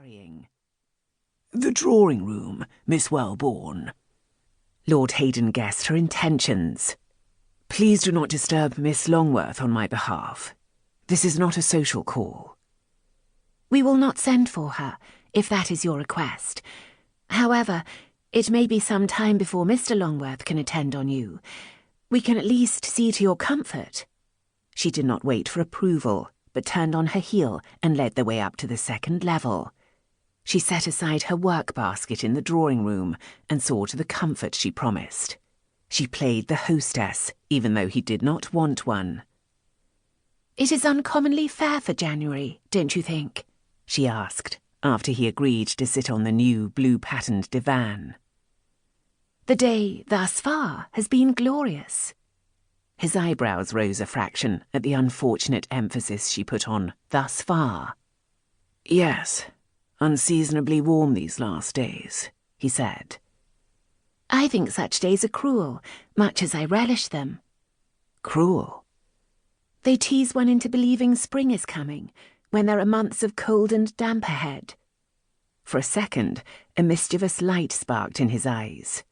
carrying. "The drawing room, Miss Welbourne." Lord Hayden guessed her intentions. "Please do not disturb Miss Longworth on my behalf. This is not a social call." "We will not send for her, if that is your request. However, it may be some time before Mr. Longworth can attend on you. We can at least see to your comfort." She did not wait for approval, but turned on her heel and led the way up to the second level. She set aside her work basket in the drawing room and saw to the comfort she promised. She played the hostess, even though he did not want one. "It is uncommonly fair for January, don't you think?" she asked, after he agreed to sit on the new blue-patterned divan. "The day, thus far, has been glorious." His eyebrows rose a fraction at the unfortunate emphasis she put on "thus far." "Yes, unseasonably warm these last days," he said. "I think such days are cruel, much as I relish them." "Cruel?" "They tease one into believing spring is coming, when there are months of cold and damp ahead." For a second, a mischievous light sparked in his eyes.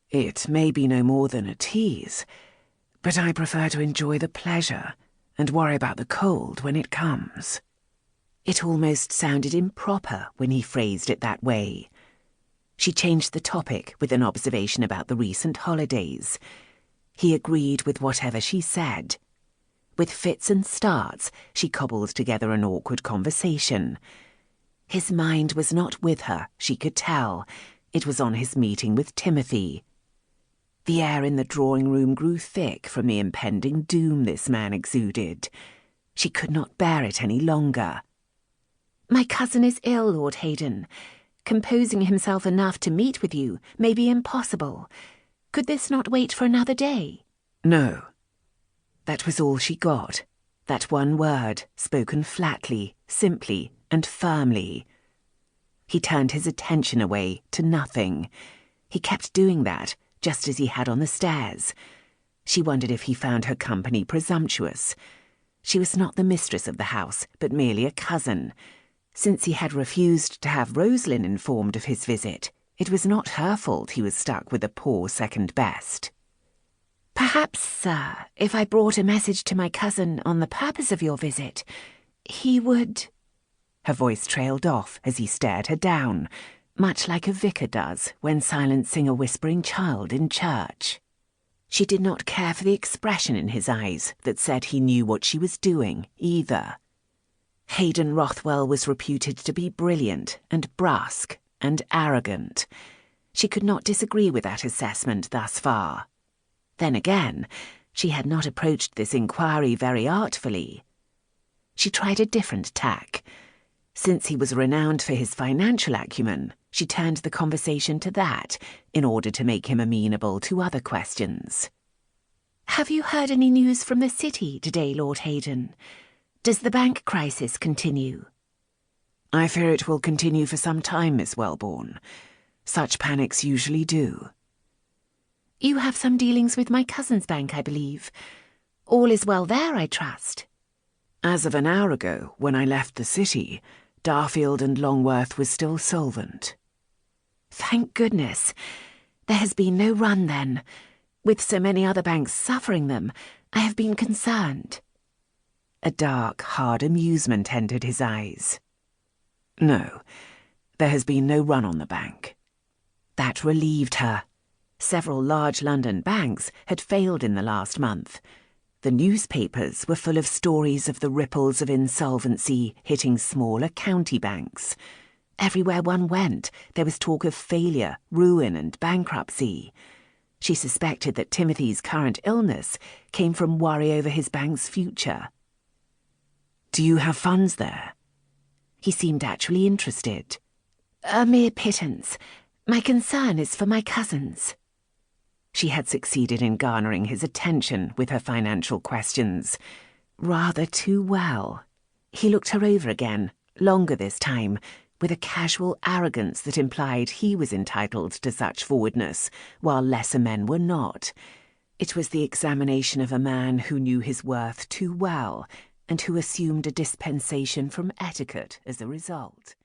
"It may be no more than a tease, but I prefer to enjoy the pleasure and worry about the cold when it comes." It almost sounded improper when he phrased it that way. She changed the topic with an observation about the recent holidays. He agreed with whatever she said. With fits and starts, she cobbled together an awkward conversation. His mind was not with her, she could tell. It was on his meeting with Timothy. The air in the drawing-room grew thick from the impending doom this man exuded. She could not bear it any longer. "My cousin is ill, Lord Hayden. Composing himself enough to meet with you may be impossible. Could this not wait for another day?" "No." That was all she got. That one word, spoken flatly, simply, and firmly. He turned his attention away to nothing. He kept doing that, just as he had on the stairs. She wondered if he found her company presumptuous. She was not the mistress of the house, but merely a cousin. Since he had refused to have Rosalind informed of his visit, it was not her fault he was stuck with a poor second best. "Perhaps, sir, if I brought a message to my cousin on the purpose of your visit, he would—" Her voice trailed off as he stared her down, much like a vicar does when silencing a whispering child in church. She did not care for the expression in his eyes that said he knew what she was doing, either. Hayden Rothwell was reputed to be brilliant and brusque and arrogant. She could not disagree with that assessment thus far. Then again, she had not approached this inquiry very artfully. She tried a different tack. Since he was renowned for his financial acumen, she turned the conversation to that in order to make him amenable to other questions. "Have you heard any news from the city today, Lord Hayden? Does the bank crisis continue?" "I fear it will continue for some time, Miss Welbourne. Such panics usually do." "You have some dealings with my cousin's bank, I believe. All is well there, I trust." "As of an hour ago, when I left the city, Darfield and Longworth was still solvent." "Thank goodness. There has been no run, then. With so many other banks suffering them, I have been concerned." A dark, hard amusement entered his eyes. "No, there has been no run on the bank." That relieved her. Several large London banks had failed in the last month. The newspapers were full of stories of the ripples of insolvency hitting smaller county banks. Everywhere one went, there was talk of failure, ruin, and bankruptcy. She suspected that Timothy's current illness came from worry over his bank's future. "Do you have funds there?" He seemed actually interested. "A mere pittance. My concern is for my cousins." She had succeeded in garnering his attention with her financial questions. Rather too well. He looked her over again, longer this time, with a casual arrogance that implied he was entitled to such forwardness, while lesser men were not. It was the examination of a man who knew his worth too well, and who assumed a dispensation from etiquette as a result.